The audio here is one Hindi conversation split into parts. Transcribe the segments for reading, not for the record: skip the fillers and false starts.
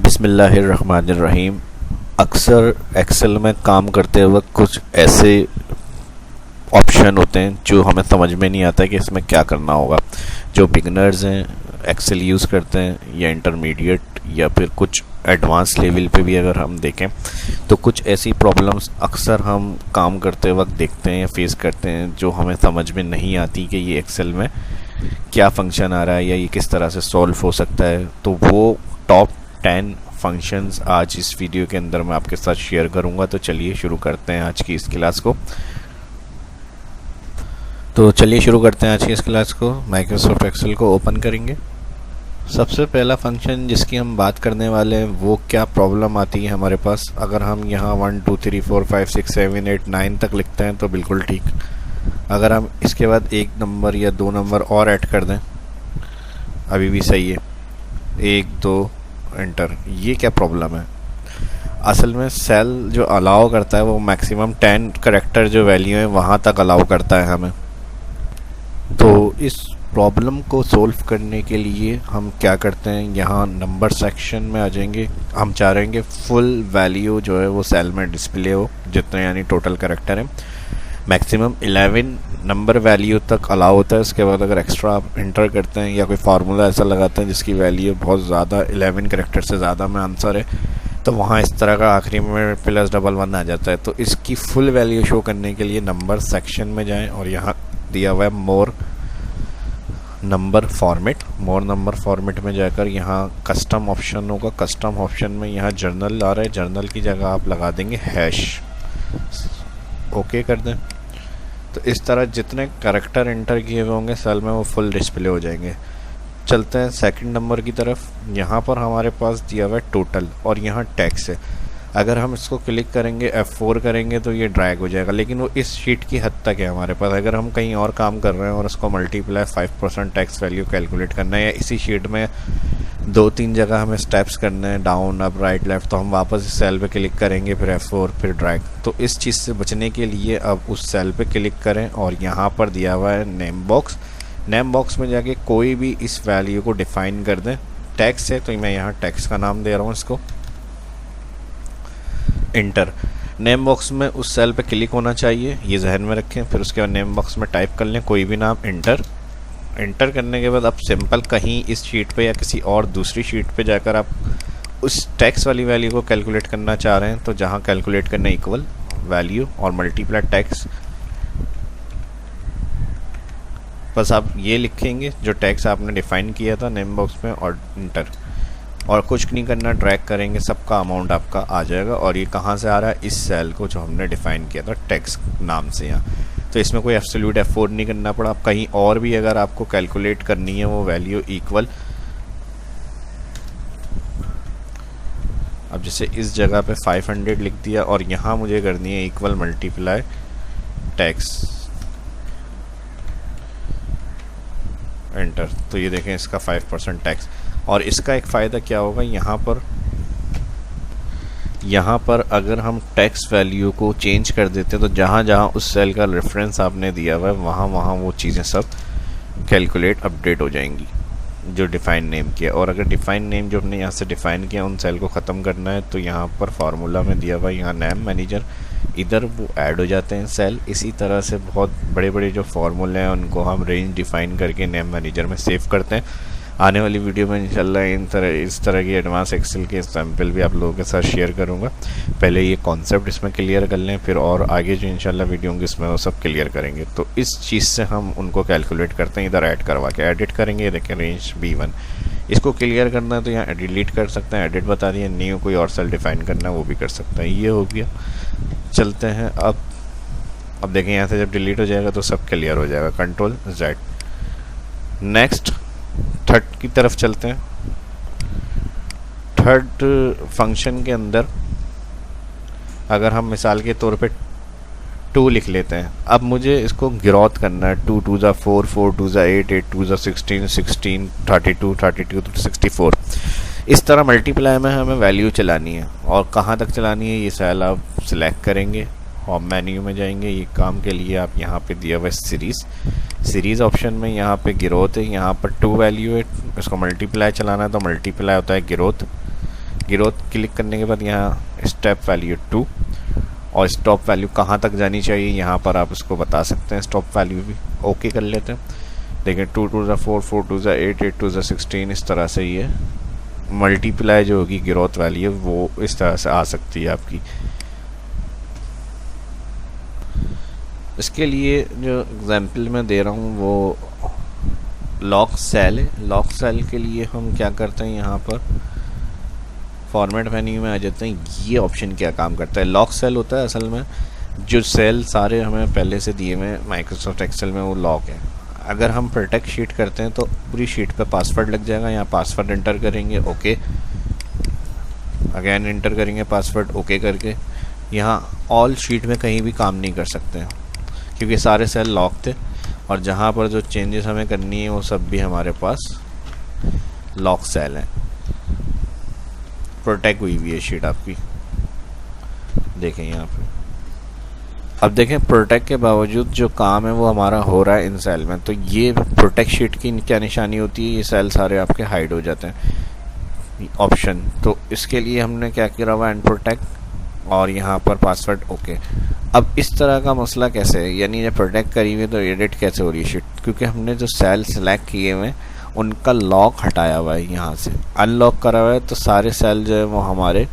बिस्मिल्लाहिर्रहमानिर्रहीम। अक्सर एक्सेल में काम करते वक्त कुछ ऐसे ऑप्शन होते हैं जो हमें समझ में नहीं आता कि इसमें क्या करना होगा। जो बिगनर्स हैं, एक्सेल यूज़ करते हैं या इंटरमीडिएट या फिर कुछ एडवांस लेवल पे भी अगर हम देखें तो कुछ ऐसी प्रॉब्लम्स अक्सर हम काम करते वक्त देखते हैं या फेस करते हैं जो हमें समझ में नहीं आती कि ये एक्सेल में क्या फंक्शन आ रहा है या ये किस तरह से सॉल्व हो सकता है। तो वो टॉप 10 फंक्शंस आज इस वीडियो के अंदर मैं आपके साथ शेयर करूंगा। तो चलिए शुरू करते हैं आज की इस क्लास को। माइक्रोसॉफ्ट एक्सेल को ओपन करेंगे। सबसे पहला फंक्शन जिसकी हम बात करने वाले हैं वो क्या प्रॉब्लम आती है हमारे पास। अगर हम यहाँ 1 2 3 4 5 6 7 8 9 तक लिखते हैं तो बिल्कुल ठीक। अगर हम इसके बाद एक नंबर या दो नंबर और ऐड कर दें अभी भी सही है। 1 2 एंटर। ये क्या प्रॉब्लम है? असल में सेल जो अलाउ करता है वो मैक्सिमम 10 करेक्टर जो वैल्यू है वहाँ तक अलाउ करता है हमें। तो इस प्रॉब्लम को सोल्व करने के लिए हम क्या करते हैं, यहाँ नंबर सेक्शन में आ जाएंगे। हम चाहेंगे फुल वैल्यू जो है वो सेल में डिस्प्ले हो, जितने यानी टोटल करेक्टर है मैक्सिमम 11 नंबर वैल्यू तक अलाउ होता है। उसके बाद अगर एक्स्ट्रा आप इंटर करते हैं या कोई फार्मूला ऐसा लगाते हैं जिसकी वैल्यू बहुत ज़्यादा 11 करेक्टर से ज़्यादा में आंसर है तो वहाँ इस तरह का आखिरी में +11 आ जाता है। तो इसकी फुल वैल्यू शो करने के लिए नंबर सेक्शन में जाएं और यहाँ दिया हुआ है मोर नंबर फॉर्मेट में जाकर यहाँ कस्टम ऑप्शन होगा। कस्टम ऑप्शन में यहाँ जर्नल आ रहा है, जर्नल की जगह आप लगा देंगे हैश। ओके कर दें तो इस तरह जितने करेक्टर एंटर किए हुए होंगे सेल में वो फुल डिस्प्ले हो जाएंगे। चलते हैं सेकंड नंबर की तरफ। यहाँ पर हमारे पास दिया हुआ है टोटल और यहाँ टैक्स है। अगर हम इसको क्लिक करेंगे F4 करेंगे तो ये ड्रैग हो जाएगा, लेकिन वो इस शीट की हद तक है हमारे पास। अगर हम कहीं और काम कर रहे हैं और उसको मल्टीप्लाई 5% टैक्स वैल्यू कैलकुलेट करना है या इसी शीट में 2-3 जगह हमें स्टेप्स करने हैं, डाउन अप राइट लेफ्ट, तो हम वापस इस सेल पे क्लिक करेंगे फिर F4 फिर ड्रैग। तो इस चीज़ से बचने के लिए अब उस सेल पे क्लिक करें और यहाँ पर दिया हुआ है नेम बॉक्स में जाके कोई भी इस वैल्यू को डिफाइन कर दें। टैक्स है तो मैं यहाँ टैक्स का नाम दे रहा हूँ इसको। इंटर। नेम बॉक्स में उस सेल पे क्लिक होना चाहिए, ये जहन में रखें। फिर उसके बाद नेम बॉक्स में टाइप कर लें कोई भी नाम। इंटर करने के बाद आप सिंपल कहीं इस शीट पे या किसी और दूसरी शीट पे जाकर आप उस टैक्स वाली वैल्यू को कैलकुलेट करना चाह रहे हैं तो जहां कैलकुलेट करना इक्वल वैल्यू और मल्टीप्लाई टैक्स, बस आप ये लिखेंगे जो टैक्स आपने डिफाइन किया था नेम बॉक्स में और इंटर। और कुछ नहीं करना, ड्रैग करेंगे सबका अमाउंट आपका आ जाएगा। और ये कहाँ से आ रहा है? इस सेल को जो हमने डिफाइन किया था टैक्स नाम से यहाँ। तो इसमें कोई एब्सोल्यूट F4 नहीं करना पड़ा। अब कहीं और भी अगर आपको कैलकुलेट करनी है वो वैल्यू इक्वल, अब जैसे इस जगह पे 500 लिख दिया और यहाँ मुझे करनी है इक्वल मल्टीप्लाई टैक्स, एंटर। तो ये देखें इसका 5% टैक्स। और इसका एक फ़ायदा क्या होगा, यहाँ पर अगर हम टैक्स वैल्यू को चेंज कर देते हैं तो जहाँ जहाँ उस सेल का रेफरेंस आपने दिया हुआ है वहाँ वो चीज़ें सब कैलकुलेट अपडेट हो जाएंगी जो डिफ़ाइन नेम किया। और अगर डिफ़ाइन नेम जो हमने यहाँ से डिफ़ाइन किया उन सेल को ख़त्म करना है तो यहाँ पर फार्मूला में दिया हुआ है यहाँ नेम मैनेजर, इधर वो ऐड हो जाते हैं सेल। इसी तरह से बहुत बड़े बड़े जो फार्मूले हैं उनको हम रेंज डिफ़ाइन करके नेम मैनेजर में सेव करते हैं। आने वाली वीडियो में इंशाल्लाह इस तरह की एडवांस एक्सेल के सैम्पल भी आप लोगों के साथ शेयर करूंगा। पहले ये कॉन्सेप्ट इसमें क्लियर कर लें, फिर और आगे जो इंशाल्लाह वीडियो होंगे इसमें वो सब क्लियर करेंगे। तो इस चीज़ से हम उनको कैलकुलेट करते हैं, इधर ऐड करवा के एडिट करेंगे। देखें रेंज B1, इसको क्लियर करना है तो यहाँ डिलीट कर सकते हैं, एडिट बता दिया। न्यू कोई और सेल डिफाइन करना है वो भी कर सकते हैं। ये हो गया। चलते हैं अब देखें यहाँ से जब डिलीट हो जाएगा तो सब क्लियर हो जाएगा। Ctrl+Z। नेक्स्ट थर्ड की तरफ चलते हैं। थर्ड फंक्शन के अंदर अगर हम मिसाल के तौर पे 2 लिख लेते हैं। अब मुझे इसको गिरौत करना है। 2 2 4 4 2 8 8 2 16 16 32 32 तो 64। इस तरह मल्टीप्लाई में हमें वैल्यू चलानी है। और कहाँ तक चलानी है ये सेल आप सिलेक्ट करेंगे और मेन्यू में जाएंगे। ये काम के लिए आप यहाँ पे दिया हुआ है सीरीज़ ऑप्शन में यहाँ पे गिरोथ है, यहाँ पर 2 वैल्यू है, इसको मल्टीप्लाई चलाना है तो मल्टीप्लाई होता है गिरोथ। ग्रोथ क्लिक करने के बाद यहाँ स्टेप वैल्यू 2 और स्टॉप वैल्यू कहाँ तक जानी चाहिए यहाँ पर आप उसको बता सकते हैं। स्टॉप वैल्यू भी ओके कर लेते हैं। देखिए 2 2 4 4 2 8 8 2 16 इस तरह से ये मल्टीप्लाई जो होगी ग्रोथ वैल्यू वो इस तरह से आ सकती है आपकी। इसके लिए जो एग्जाम्पल मैं दे रहा हूँ वो लॉक सेल है। लॉक सेल के लिए हम क्या करते हैं, यहाँ पर फॉर्मेट मेन्यू में आ जाते हैं। ये ऑप्शन क्या काम करता है, लॉक सेल होता है असल में जो सेल सारे हमें पहले से दिए हुए माइक्रोसॉफ्ट एक्सेल में वो लॉक है। अगर हम प्रोटेक्ट शीट करते हैं तो पूरी शीट पे पासवर्ड लग जाएगा। यहाँ पासवर्ड एंटर करेंगे, ओके, अगेन एंटर करेंगे पासवर्ड, ओके करके यहाँ ऑल शीट में कहीं भी काम नहीं कर सकते हैं क्योंकि सारे सेल लॉक थे और जहाँ पर जो चेंजेस हमें करनी है वो सब भी हमारे पास लॉक सेल है। प्रोटेक्ट हुई हुई है शीट आपकी, देखें यहाँ पे। अब देखें प्रोटेक्ट के बावजूद जो काम है वो हमारा हो रहा है इन सेल में। तो ये प्रोटेक्ट शीट की क्या निशानी होती है, ये सेल सारे आपके हाइड हो जाते हैं ऑप्शन। तो इसके लिए हमने क्या किया हुआ, एंड प्रोटेक्ट और यहाँ पर पासवर्ड ओके। अब इस तरह का मसला कैसे है, यानी जब प्रोटेक्ट करी हुई तो एडिट कैसे हो रही है शीट, क्योंकि हमने जो सेल सेलेक्ट किए हुए उनका लॉक हटाया हुआ है, यहाँ से अनलॉक करा हुआ है। तो सारे सेल जो है वो हमारे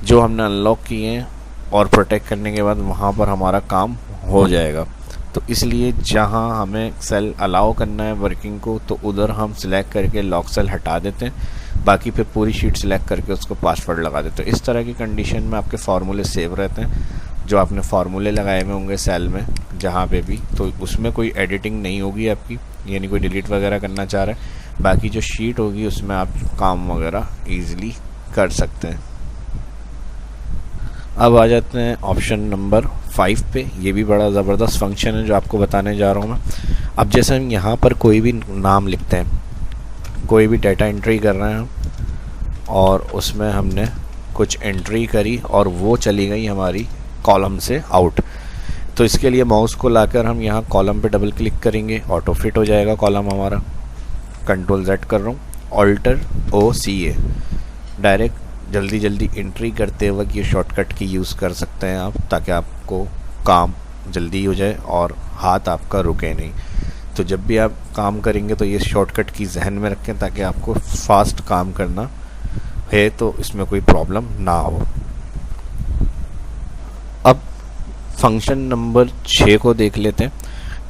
जो हमने अनलॉक किए हैं और प्रोटेक्ट करने के बाद वहाँ पर हमारा काम हो जाएगा। तो इसलिए जहाँ हमें सेल अलाउ करना है वर्किंग को तो उधर हम सिलेक्ट करके लॉक सेल हटा देते हैं, बाकी फिर पूरी शीट सिलेक्ट करके उसको पासवर्ड लगा देते हैं। इस तरह की कंडीशन में आपके फार्मूले सेव रहते हैं, जो आपने फार्मूले लगाए हुए होंगे सेल में जहाँ पे भी, तो उसमें कोई एडिटिंग नहीं होगी आपकी, यानी कोई डिलीट वगैरह करना चाह रहे हैं। बाकी जो शीट होगी उसमें आप काम वगैरह ईजिली कर सकते हैं। अब आ जाते हैं ऑप्शन नंबर 5 पे। ये भी बड़ा ज़बरदस्त फंक्शन है जो आपको बताने जा रहा हूँ मैं। अब जैसे हम यहाँ पर कोई भी नाम लिखते हैं, कोई भी डाटा एंट्री कर रहे हैं और उसमें हमने कुछ एंट्री करी और वो चली गई हमारी कॉलम से आउट, तो इसके लिए माउस को लाकर हम यहाँ कॉलम पे डबल क्लिक करेंगे, ऑटो फिट हो जाएगा कॉलम हमारा। कंट्रोल Z कर रहा हूँ, ऑल्टर OCA, डायरेक्ट जल्दी जल्दी एंट्री करते वक्त ये शॉर्टकट की यूज़ कर सकते हैं आप, ताकि आपको काम जल्दी हो जाए और हाथ आपका रुके नहीं। तो जब भी आप काम करेंगे तो ये शॉर्टकट की जहन में रखें ताकि आपको फास्ट काम करना है तो इसमें कोई प्रॉब्लम ना हो। अब फंक्शन नंबर 6 को देख लेते हैं।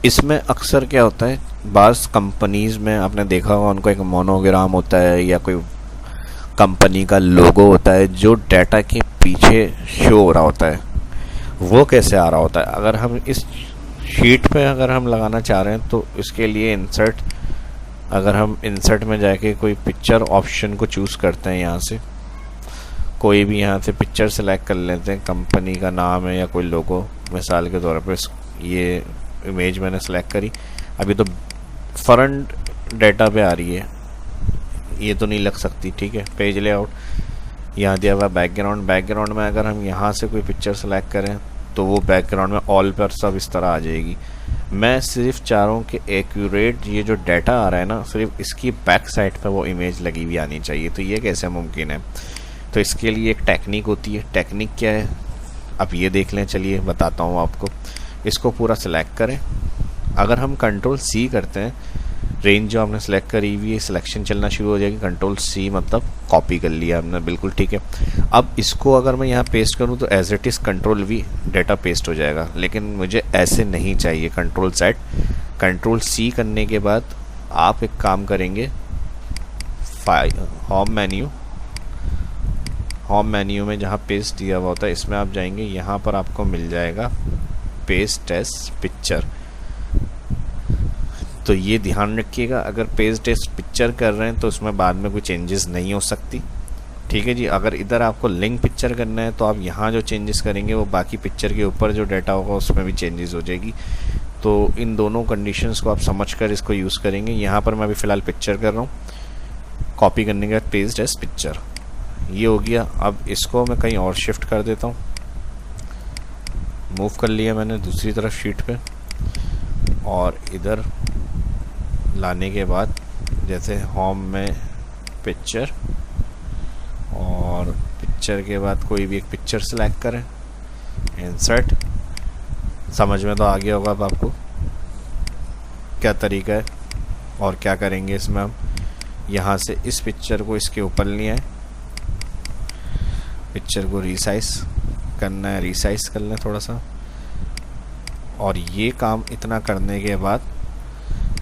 इसमें अक्सर क्या होता है, बाज़ कंपनीज़ में आपने देखा होगा उनको एक मोनोग्राम होता है या कोई कंपनी का लोगो होता है जो डाटा के पीछे शो हो रहा होता है। वो कैसे आ रहा होता है, अगर हम इस शीट पे अगर हम लगाना चाह रहे हैं तो इसके लिए इंसर्ट, अगर हम इंसर्ट में जाके कोई पिक्चर ऑप्शन को चूज़ करते हैं, यहाँ से कोई भी यहाँ से पिक्चर सेलेक्ट कर लेते हैं, कंपनी का नाम है या कोई लोगो, मिसाल के तौर पर ये इमेज मैंने सेलेक्ट करी। अभी तो फ्रंट डाटा पे आ रही है, ये तो नहीं लग सकती, ठीक है। पेज लेआउट यहाँ दिया हुआ बैकग्राउंड, बैकग्राउंड में अगर हम यहाँ से कोई पिक्चर सेलेक्ट करें तो वो बैकग्राउंड में ऑल पर सब इस तरह आ जाएगी। मैं सिर्फ चाह रहा हूँ कि एक्यूरेट ये जो डाटा आ रहा है ना, सिर्फ इसकी बैक साइड पर वो इमेज लगी हुई आनी चाहिए। तो ये कैसे मुमकिन है, तो इसके लिए एक टेक्निक होती है। टेक्निक क्या है अब ये देख लें, चलिए बताता हूँ आपको। इसको पूरा सेलेक्ट करें, अगर हम कंट्रोल C करते हैं, रेंज जो हमने सेलेक्ट करी हुई है सिलेक्शन चलना शुरू हो जाएगी। कंट्रोल C मतलब कॉपी कर लिया हमने, बिल्कुल ठीक है। अब इसको अगर मैं यहाँ पेस्ट करूँ तो as it is control V data paste हो जाएगा, लेकिन मुझे ऐसे नहीं चाहिए। कंट्रोल Z, कंट्रोल C करने के बाद आप एक काम करेंगे, होम मेन्यू में जहाँ पेस्ट दिया हुआ होता है इसमें आप जाएंगे, यहाँ पर आपको मिल जाएगा पेस्ट एज पिक्चर। तो ये ध्यान रखिएगा, अगर पेस्ट एज पिक्चर कर रहे हैं तो उसमें बाद में कोई चेंजेस नहीं हो सकती, ठीक है जी। अगर इधर आपको लिंक पिक्चर करना है तो आप यहाँ जो चेंजेस करेंगे वो बाकी पिक्चर के ऊपर जो डाटा होगा उसमें भी चेंजेस हो जाएगी। तो इन दोनों कंडीशंस को आप समझकर इसको यूज़ करेंगे। यहाँ पर मैं अभी फ़िलहाल पिक्चर कर रहा हूँ, कॉपी करने के बाद पेस्ट एज पिक्चर, ये हो गया। अब इसको मैं कहीं और शिफ्ट कर देता हूँ, मूव कर लिया मैंने दूसरी तरफ शीट पे, और इधर लाने के बाद जैसे होम में पिक्चर और पिक्चर के बाद कोई भी एक पिक्चर सेलेक्ट करें, इंसर्ट। समझ में तो आ गया होगा अब आपको क्या तरीका है और क्या करेंगे इसमें। हम यहाँ से इस पिक्चर को इसके ऊपर लिए आए, पिक्चर को रीसाइज करना है, रीसाइज कर लें थोड़ा सा। और ये काम इतना करने के बाद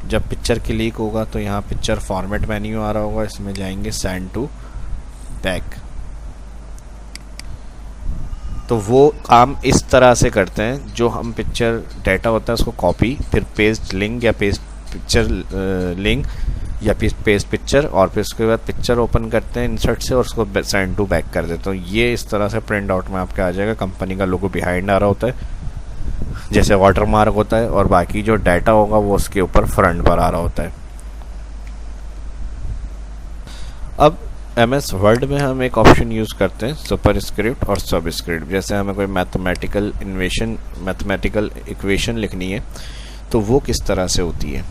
जब पिक्चर क्लिक होगा तो यहाँ पिक्चर फॉर्मेट मेन्यू आ रहा होगा, इसमें जाएंगे सेंड टू बैक। तो वो काम इस तरह से करते हैं, जो हम पिक्चर डाटा होता है उसको कॉपी, फिर पेस्ट लिंक या पेस्ट पिक्चर लिंक या पेस्ट पिक्चर, और फिर उसके बाद पिक्चर ओपन करते हैं इंसर्ट से और उसको सेंड टू बैक कर देते हैं। तो ये इस तरह से प्रिंट आउट में आपके आ जाएगा। कंपनी का लोगो बिहाइंड आ रहा होता है जैसे वाटर मार्क होता है, और बाकी जो डाटा होगा वो उसके ऊपर फ्रंट पर आ रहा होता है। अब MS वर्ड में हम एक ऑप्शन यूज़ करते हैं सुपरस्क्रिप्ट और सबस्क्रिप्ट। जैसे हमें कोई मैथमेटिकल इक्वेशन लिखनी है तो वो किस तरह से होती है।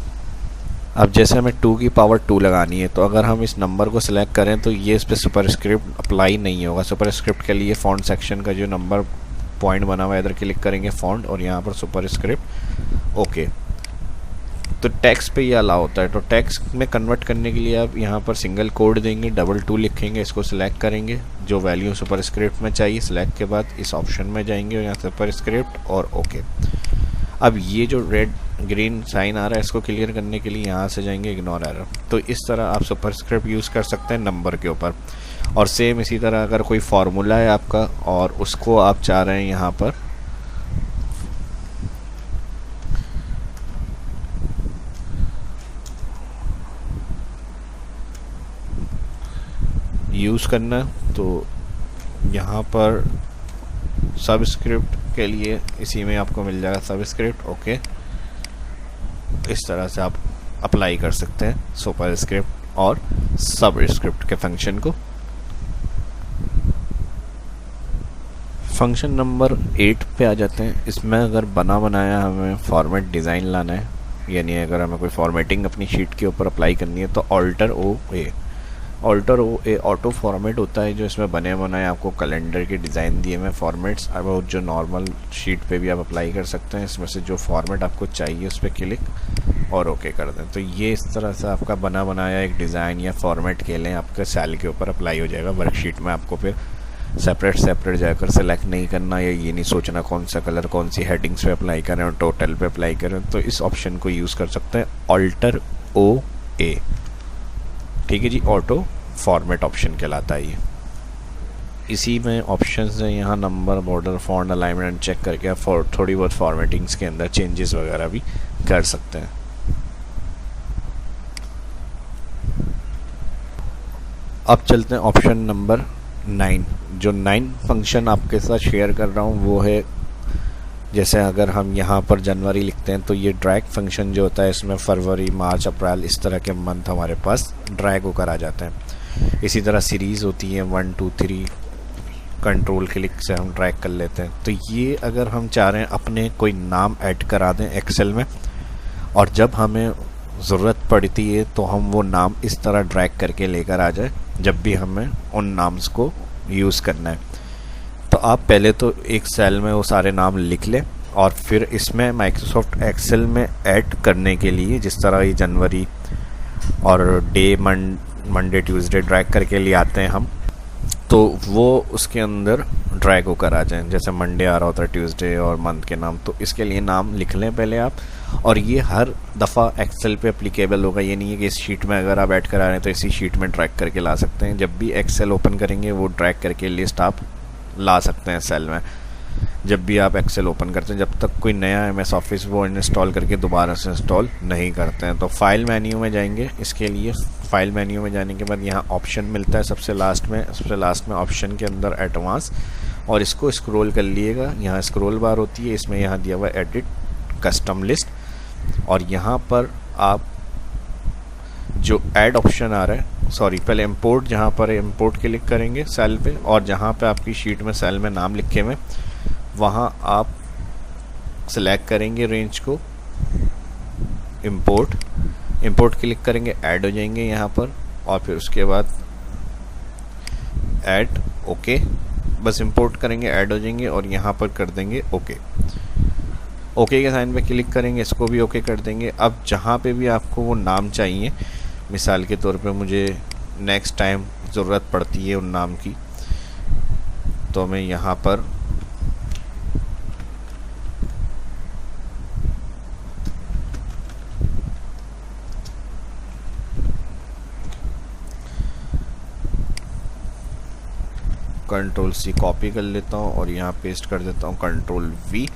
अब जैसे हमें 2 की पावर 2 लगानी है, तो अगर हम इस नंबर को सिलेक्ट करें तो ये इस पर सुपरस्क्रिप्ट अप्लाई नहीं होगा। सुपरस्क्रिप्ट के लिए फॉन्ट सेक्शन का जो नंबर पॉइंट बना हुआ है इधर क्लिक करेंगे फॉन्ट, और यहाँ पर सुपरस्क्रिप्ट ओके। तो टेक्स्ट पे ये अलाउ होता है। तो टेक्स्ट में कन्वर्ट करने के लिए आप यहाँ पर सिंगल कोड देंगे, 2 लिखेंगे, इसको सिलेक्ट करेंगे, जो वैल्यू सुपरस्क्रिप्ट में चाहिए। सिलेक्ट के बाद इस ऑप्शन में जाएंगे और यहाँ सुपरस्क्रिप्ट और ओके। अब ये जो रेड ग्रीन साइन आ रहा है इसको क्लियर करने के लिए यहाँ से जाएंगे इग्नोर एरर। तो इस तरह आप सुपरस्क्रिप्ट यूज़ कर सकते हैं नंबर के ऊपर। और सेम इसी तरह अगर कोई फार्मूला है आपका और उसको आप चाह रहे हैं यहाँ पर यूज़ करना, तो यहाँ पर सबस्क्रिप्ट के लिए इसी में आपको मिल जाएगा सबस्क्रिप्ट ओके। इस तरह से आप अप्लाई कर सकते हैं सुपरस्क्रिप्ट और सबस्क्रिप्ट के फंक्शन को। फंक्शन नंबर 8 पे आ जाते हैं। इसमें अगर बना बनाया हमें फॉर्मेट डिज़ाइन लाना है, यानी अगर हमें कोई फॉर्मेटिंग अपनी शीट के ऊपर अप्लाई करनी है तो ऑल्टर ओ ए ऑटो फॉर्मेट होता है, जो इसमें बने बनाए आपको कैलेंडर के डिज़ाइन दिए हुए फॉर्मेट्स, अब जो नॉर्मल शीट पे भी आप अप्लाई कर सकते हैं। इसमें से जो फॉर्मेट आपको चाहिए उस पर क्लिक और ओके कर दें। तो ये इस तरह से आपका बना बनाया एक डिज़ाइन या फॉर्मेट के लिए आपके सेल के ऊपर अप्लाई हो जाएगा। वर्कशीट में आपको फिर सेपरेट जाकर सेलेक्ट नहीं करना, या ये नहीं सोचना कौन सा कलर कौन सी हेडिंग्स पे अप्लाई करें और टोटल पे अप्लाई करें। तो इस ऑप्शन को यूज़ कर सकते हैं ऑल्टर OA। ठीक है जी, ऑटो फॉर्मेट ऑप्शन कहलाता है ये। इसी में ऑप्शंस हैं, यहाँ number, border, font, alignment check करके आप थोड़ी बहुत फॉर्मेटिंग्स के अंदर चेंजेस वगैरह भी कर सकते हैं। अब चलते हैं ऑप्शन नंबर 9। जो 9 फंक्शन आपके साथ शेयर कर रहा हूँ वो है, जैसे अगर हम यहाँ पर जनवरी लिखते हैं तो ये ड्रैग फंक्शन जो होता है इसमें फरवरी, मार्च, अप्रैल इस तरह के मंथ हमारे पास ड्रैग होकर आ जाते हैं। इसी तरह सीरीज़ होती है 1 2 3, कंट्रोल क्लिक से हम ड्रैग कर लेते हैं। तो ये अगर हम चाह रहे हैं अपने कोई नाम ऐड करा दें एक्सेल में, और जब हमें ज़रूरत पड़ती है तो हम वो नाम इस तरह ड्रैग करके लेकर आ जाए जब भी हमें उन नाम्स को यूज़ करना है। तो आप पहले तो एक सेल में वो सारे नाम लिख लें, और फिर इसमें माइक्रोसॉफ्ट एक्सेल में ऐड करने के लिए जिस तरह ये जनवरी और डे मंडे ट्यूसडे ड्रैग करके ले आते हैं हम, तो वो उसके अंदर ड्रैग होकर आ जाएं। जैसे मंडे आ रहा होता है, ट्यूसडे और मंथ के नाम, तो इसके लिए नाम लिख लें पहले आप। और ये हर दफ़ा एक्सेल पे एप्लीकेबल होगा, ये नहीं है कि इस शीट में अगर आप ऐड करा रहे हैं तो इसी शीट में ड्रैग करके ला सकते हैं। जब भी एक्सेल ओपन करेंगे वो ड्रैग करके लिस्ट आप ला सकते हैं सेल में। जब भी आप एक्सेल ओपन करते हैं, जब तक कोई नया MS ऑफिस वो इंस्टॉल करके दोबारा से इंस्टॉल नहीं करते हैं। तो फाइल मेन्यू में जाएंगे। इसके लिए फाइल मेन्यू में जाने के बाद यहाँ ऑप्शन मिलता है सबसे लास्ट में ऑप्शन के अंदर एडवांस, और इसको स्क्रॉल कर लिएगा। यहाँ स्क्रॉल बार होती है, इसमें यहाँ दिया हुआ एडिट कस्टम लिस्ट, और यहाँ पर आप जो ऐड ऑप्शन आ रहा है, सॉरी पहले इंपोर्ट, जहाँ पर इंपोर्ट क्लिक करेंगे सेल पे, और जहाँ पे आपकी शीट में सेल में नाम लिखे हुए वहाँ आप सेलेक्ट करेंगे रेंज को, इंपोर्ट क्लिक करेंगे, ऐड हो जाएंगे यहाँ पर, और फिर उसके बाद ऐड ओके। बस इंपोर्ट करेंगे, ऐड हो जाएंगे और यहाँ पर कर देंगे ओके। ओके के साइन पे क्लिक करेंगे, इसको भी ओके कर देंगे। अब जहाँ पे भी आपको वो नाम चाहिए, मिसाल के तौर पे मुझे नेक्स्ट टाइम ज़रूरत पड़ती है उन नाम की, तो मैं यहाँ पर कंट्रोल सी कॉपी कर लेता हूँ और यहाँ पेस्ट कर देता हूँ कंट्रोल वी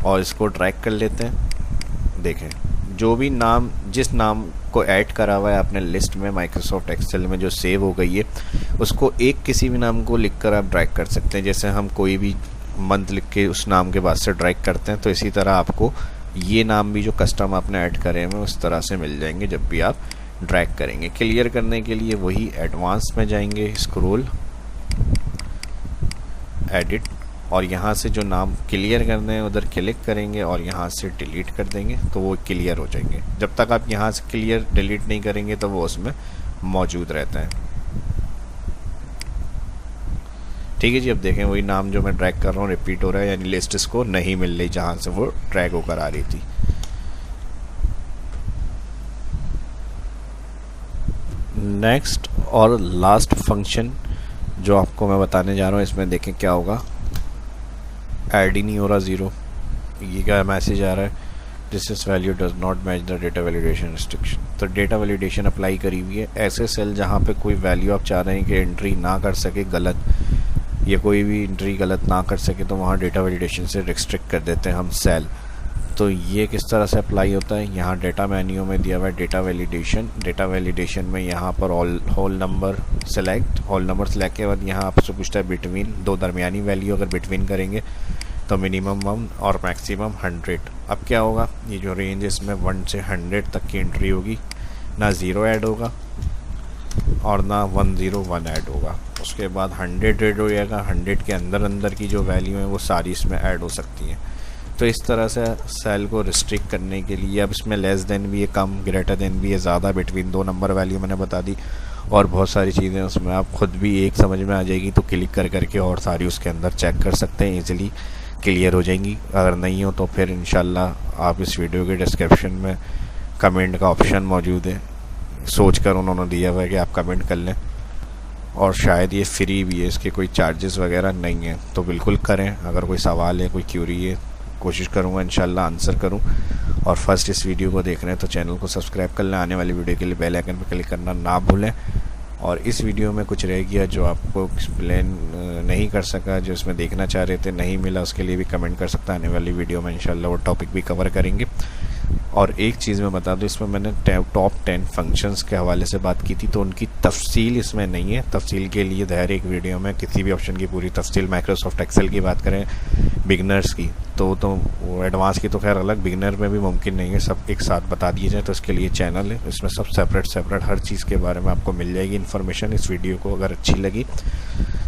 और इसको ड्रैग कर लेते हैं। देखें जो भी नाम, जिस नाम को ऐड करा हुआ है आपने लिस्ट में माइक्रोसॉफ्ट एक्सेल में जो सेव हो गई है, उसको एक किसी भी नाम को लिखकर आप ड्रैग कर सकते हैं। जैसे हम कोई भी मंथ लिख के उस नाम के बाद से ड्रैग करते हैं, तो इसी तरह आपको ये नाम भी जो कस्टम आपने ऐड करे हैं उस तरह से मिल जाएंगे जब भी आप ड्रैग करेंगे। क्लियर करने के लिए वही एडवांस में जाएंगे, स्क्रॉल, एडिट, और यहाँ से जो नाम क्लियर करने हैं उधर क्लिक करेंगे और यहाँ से डिलीट कर देंगे तो वो क्लियर हो जाएंगे। जब तक आप यहाँ से क्लियर डिलीट नहीं करेंगे तो वो उसमें मौजूद रहता है। ठीक है जी, अब देखें वही नाम जो मैं ड्रैग कर रहा हूँ रिपीट हो रहा है, यानी लिस्ट इसको नहीं मिल रही जहाँ से वो ड्रैग होकर आ रही थी। नेक्स्ट और लास्ट फंक्शन जो आपको मैं बताने जा रहा हूँ, इसमें देखें क्या होगा। ऐड ही नहीं हो रहा, ज़ीरो। ये क्या मैसेज आ रहा है, this is value does not match the data validation restriction. तो डेटा वैलिडेशन अप्लाई करी हुई है। ऐसे सेल जहाँ पे कोई वैल्यू आप चाह रहे हैं कि एंट्री ना कर सके गलत, या कोई भी एंट्री गलत ना कर सके, तो वहाँ डेटा वैलिडेशन से रिस्ट्रिक्ट कर देते हैं हम सेल। तो ये किस तरह से अप्लाई होता है, यहाँ डेटा मेन्यू में दिया हुआ है डेटा वैलिडेशन। डेटा वैलिडेशन में यहाँ पर whole number select, whole number select के बाद यहाँ आपसे पूछता है बिटवीन, दो दरमियानी वैल्यू अगर बिटवीन करेंगे तो मिनिमम 1 और मैक्सिमम 100। अब क्या होगा, ये जो रेंज है इसमें 1 से 100 तक की एंट्री होगी, ना 0 ऐड होगा और ना 101 ऐड होगा। उसके बाद 100 ऐड हो जाएगा, 100 के अंदर अंदर की जो वैल्यू है वो सारी इसमें ऐड हो सकती हैं। तो इस तरह से सेल को रिस्ट्रिक्ट करने के लिए, अब इसमें लेस देन भी है, कम, ग्रेटर देन भी है, ज़्यादा, बिटवीन, 2 नंबर वैल्यू मैंने बता दी, और बहुत सारी चीज़ें उसमें आप खुद भी एक समझ में आ जाएगी। तो क्लिक कर करके और सारी उसके अंदर चेक कर सकते हैं, ईजिली क्लियर हो जाएंगी। अगर नहीं हो तो फिर इंशाल्लाह आप इस वीडियो के डिस्क्रिप्शन में कमेंट का ऑप्शन मौजूद है, सोच कर उन्होंने दिया हुआ है कि आप कमेंट कर लें, और शायद ये फ्री भी है, इसके कोई चार्जेस वगैरह नहीं है। तो बिल्कुल करें। अगर कोई सवाल है, कोई क्यूरी है, कोशिश करूँगा इंशाल्लाह आंसर करूँ। और फर्स्ट इस वीडियो को देख रहे हैं तो चैनल को सब्सक्राइब कर लें, आने वाली वीडियो के लिए बेल आइकन पर क्लिक करना ना भूलें। और इस वीडियो में कुछ रह गया जो आपको एक्सप्लेन नहीं कर सका, जो इसमें देखना चाह रहे थे नहीं मिला, उसके लिए भी कमेंट कर सकता है। आने वाली वीडियो में इंशाल्लाह वो टॉपिक भी कवर करेंगे। और एक चीज़ मैं बता दूं, इसमें मैंने टॉप 10 फंक्शंस के हवाले से बात की थी, तो उनकी तफसील इसमें नहीं है। तफसील के लिए दायर एक वीडियो में किसी भी ऑप्शन की पूरी तफसील, माइक्रोसॉफ्ट एक्सेल की बात करें बिगनर्स की तो एडवांस की तो खैर अलग, बिगनर में भी मुमकिन नहीं है सब एक साथ बता दिए जाए। तो इसके लिए चैनल है, इसमें सब सेपरेट हर चीज़ के बारे में आपको मिल जाएगी इन्फॉर्मेशन। इस वीडियो को अगर अच्छी लगी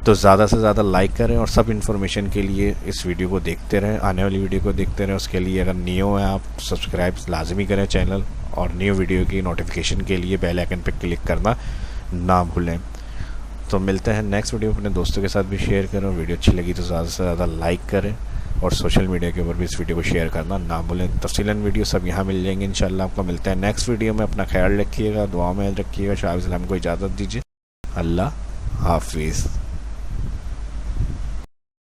तो ज़्यादा से ज़्यादा लाइक करें, और सब इन्फॉर्मेशन के लिए इस वीडियो को देखते रहें, आने वाली वीडियो को देखते रहें। उसके लिए अगर न्यू है आप सब्सक्राइब लाजमी करें चैनल, और न्यू वीडियो की नोटिफिकेशन के लिए बेल आइकन पर क्लिक करना ना भूलें। तो मिलते हैं नेक्स्ट वीडियो, अपने दोस्तों के साथ भी शेयर करें। वीडियो अच्छी लगी तो ज़्यादा से ज़्यादा लाइक करें, और सोशल मीडिया के ऊपर भी इस वीडियो को शेयर करना ना भूलें। तफसीलन वीडियो सब यहाँ मिल जाएंगे इंशाल्लाह। आपको मिलते हैं नेक्स्ट वीडियो में। अपना ख्याल रखिएगा, दुआ में रखिएगा। शाह इस्लाम को इजाज़त दीजिए। अल्लाह हाफिज़।